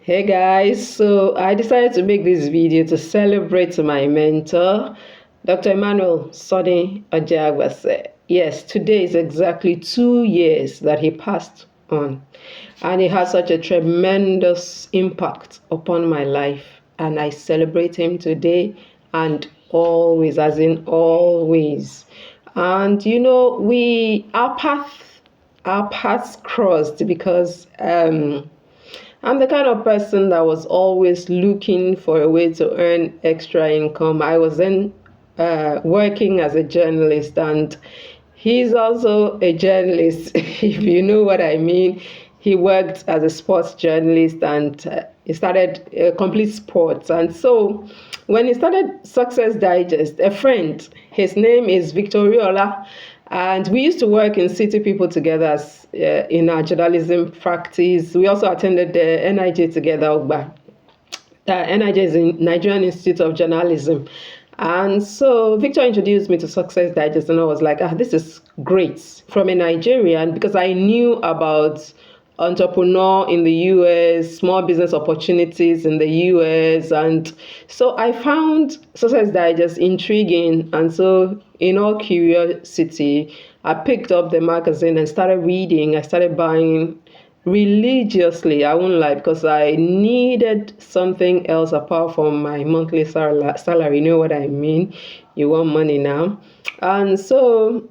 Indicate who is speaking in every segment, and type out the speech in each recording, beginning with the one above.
Speaker 1: Hey guys, so I decided to make this video to celebrate my mentor, Dr. Emmanuel Sunny-Ojeagbase. Yes, today is exactly 2 years that he passed on, and he had such a tremendous impact upon my life. And I celebrate him today and always, as in always. And our paths crossed because I'm the kind of person that was always looking for a way to earn extra income. I was then working as a journalist, and he's also a journalist, if you know what I mean. He worked as a sports journalist, and he started complete sports. And so when he started Success Digest, a friend, his name is Victoriola, and we used to work in City People together in our journalism practice. We also attended the NIJ together, Ogba. NIJ is in Nigerian Institute of Journalism. And so Victor introduced me to Success Digest, and I was like, this is great from a Nigerian, because I knew about entrepreneur in the US, small business opportunities in the US. And so I found Success Digest intriguing. And so, in all curiosity, I picked up the magazine and started reading. I started buying religiously, I won't lie, because I needed something else apart from my monthly salary. You know what I mean? You want money now. And so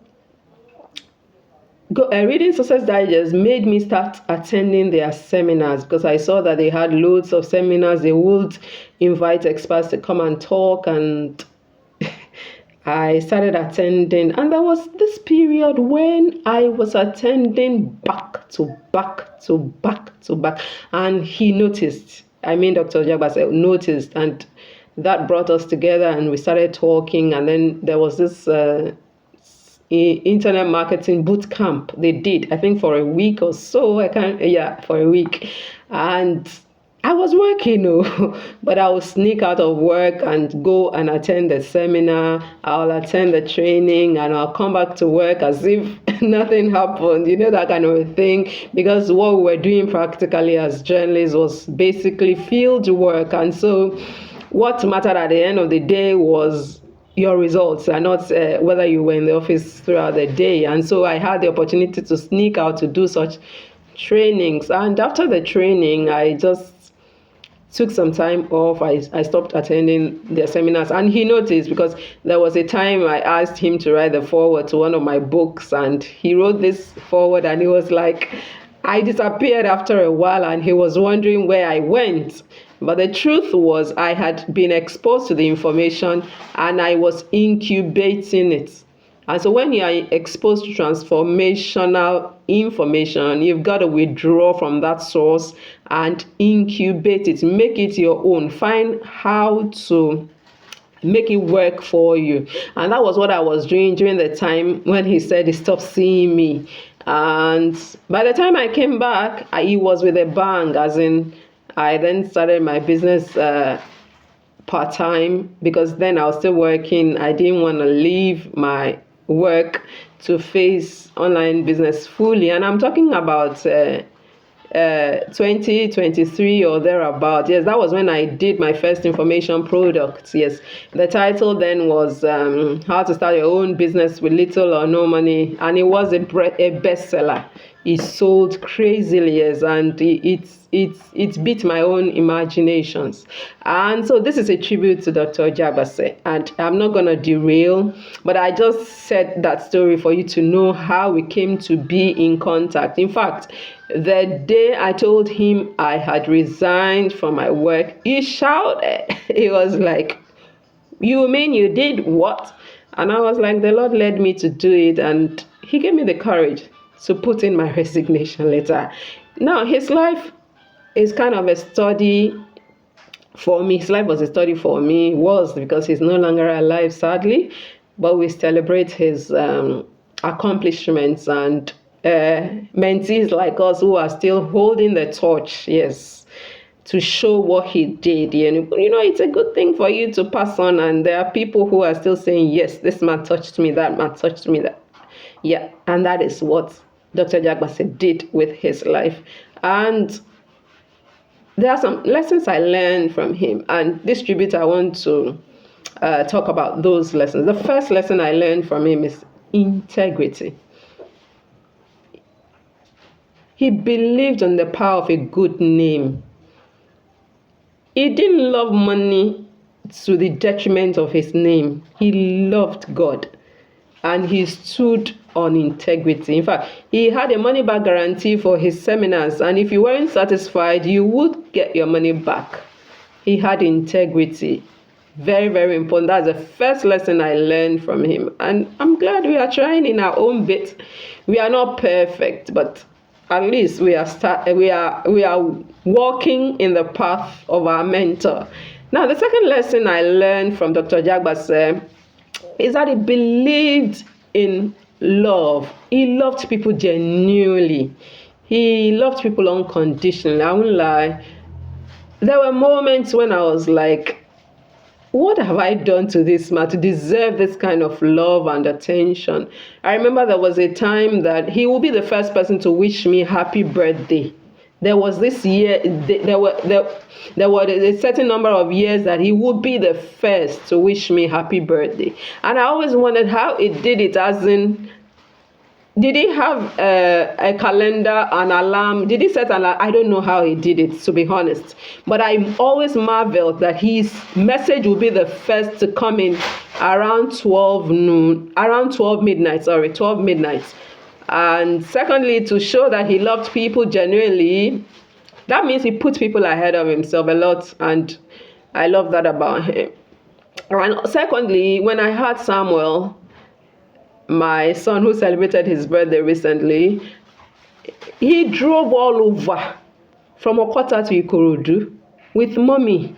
Speaker 1: reading Success Digest made me start attending their seminars, because I saw that they had loads of seminars. They would invite experts to come and talk, and I started attending. And there was this period when I was attending back to back to back to back. And he noticed, Dr. Ojeagbase noticed, and that brought us together, and we started talking. And then there was this internet marketing boot camp they did, I think for a week or so. For a week. And I was working, but I would sneak out of work and go and attend the seminar. I'll attend the training, and I'll come back to work as if nothing happened, that kind of a thing. Because what we were doing practically as journalists was basically field work. And so what mattered at the end of the day was your results, and not whether you were in the office throughout the day. And so I had the opportunity to sneak out to do such trainings. And after the training, I just took some time off. I stopped attending their seminars, and he noticed, because there was a time I asked him to write the foreword to one of my books, and he wrote this foreword, and he was like, I disappeared after a while, and he was wondering where I went. But the truth was, I had been exposed to the information, and I was incubating it. And so when you are exposed to transformational information, you've got to withdraw from that source and incubate it, make it your own, find how to make it work for you. And that was what I was doing during the time when he said he stopped seeing me. And by the time I came back, he was with a bang, as in I then started my business part-time, because then I was still working. I didn't want to leave my work to face online business fully. And I'm talking about 2023 or thereabout. Yes, that was when I did my first information product. Yes, the title then was How to Start Your Own Business with Little or No Money, and it was a bestseller. It sold crazily, yes, and it beat my own imaginations. And so this is a tribute to Dr. Ojeagbase, and I'm not going to derail, but I just said that story for you to know how we came to be in contact. In fact, the day I told him I had resigned from my work, he shouted. He was like, you mean you did what? And I was like, the Lord led me to do it, and he gave me the courage to put in my resignation letter. Now, his life is kind of a study for me. His life was a study for me, because he's no longer alive, sadly, but we celebrate his accomplishments, and mentees like us who are still holding the torch, yes, to show what he did. It's a good thing for you to pass on, and there are people who are still saying, yes, this man touched me, that man touched me, that. Yeah, and that is what Dr. Ojeagbase did with his life. And there are some lessons I learned from him, and this tribute I want to talk about those lessons. The first lesson I learned from him is integrity. He believed in the power of a good name. He didn't love money to the detriment of his name. He loved God, and he stood on integrity. In fact, he had a money back guarantee for his seminars, and if you weren't satisfied, you would get your money back. He had integrity. Very, very important. That's the first lesson I learned from him. And I'm glad we are trying in our own bit. We are not perfect, but at least we are walking in the path of our mentor. Now, the second lesson I learned from Dr. Ojeagbase is that he believed in love. He loved people genuinely. He loved people unconditionally. I won't lie. There were moments when I was like, what have I done to this man to deserve this kind of love and attention? I remember there was a time that he would be the first person to wish me happy birthday. There was this year, there were a certain number of years that he would be the first to wish me happy birthday. And I always wondered how he did it, as in, did he have a calendar, an alarm? Did he set an alarm? I don't know how he did it, to be honest. But I always marveled that his message would be the first to come in around 12 midnight. And secondly, to show that he loved people genuinely, that means he put people ahead of himself a lot. And I love that about him. And secondly, when I heard Samuel, my son who celebrated his birthday recently, he drove all over from Okota to Ikorodu with mommy.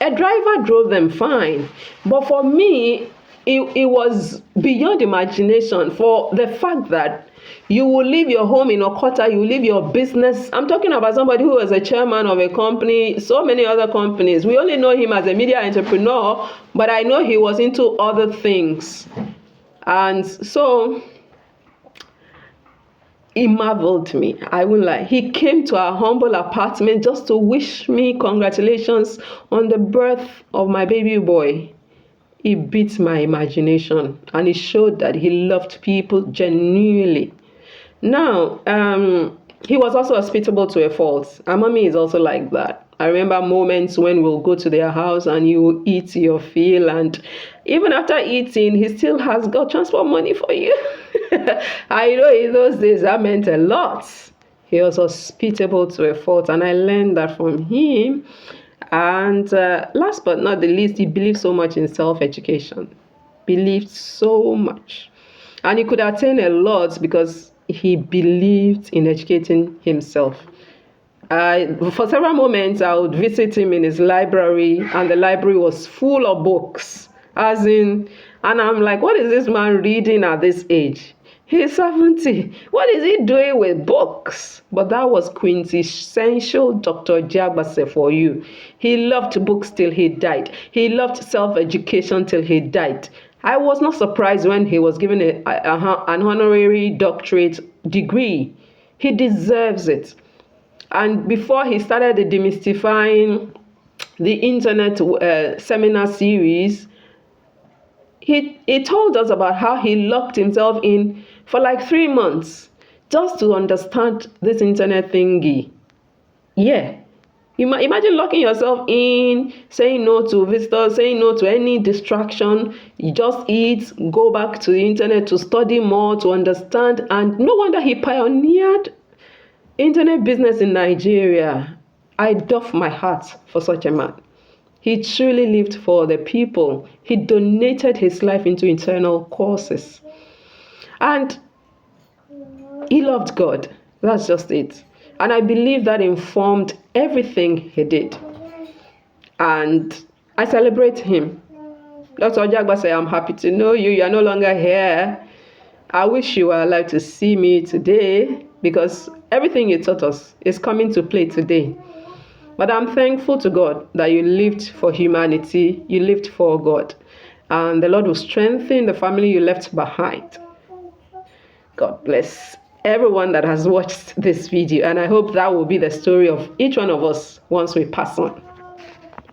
Speaker 1: A driver drove them fine. But for me, it was beyond imagination, for the fact that you will leave your home in Okota, you will leave your business. I'm talking about somebody who was a chairman of a company, so many other companies. We only know him as a media entrepreneur, but I know he was into other things. And so he marveled me. I won't lie. He came to our humble apartment just to wish me congratulations on the birth of my baby boy. He beat my imagination, and he showed that he loved people genuinely. Now, he was also hospitable to a fault. And mommy is also like that. I remember moments when we'll go to their house and you will eat your fill, and even after eating, he still has got transport money for you. I know in those days that meant a lot. He was hospitable to a fault, and I learned that from him. And last but not the least, he believed so much in self-education. Believed so much. And he could attain a lot because he believed in educating himself. For several moments, I would visit him in his library, and the library was full of books. And I'm like, what is this man reading at this age? He's 70. What is he doing with books? But that was quintessential Dr. Ojeagbase for you. He loved books till he died. He loved self-education till he died. I was not surprised when he was given an honorary doctorate degree. He deserves it. And before he started the demystifying the internet seminar series, he told us about how he locked himself in for like 3 months just to understand this internet thingy. Yeah. Imagine locking yourself in, saying no to visitors, saying no to any distraction. You just eat, go back to the internet to study more, to understand. And no wonder he pioneered internet business in Nigeria. I doff my hat for such a man. He truly lived for the people. He donated his life into internal causes. And he loved God. That's just it. And I believe that informed everything he did. And I celebrate him. Dr. Ojeagbase, I'm happy to know you. You are no longer here. I wish you were alive to see me today, because everything you taught us is coming to play today. But I'm thankful to God that you lived for humanity, you lived for God. And the Lord will strengthen the family you left behind. God bless. everyone that has watched this video, and I hope that will be the story of each one of us once we pass on.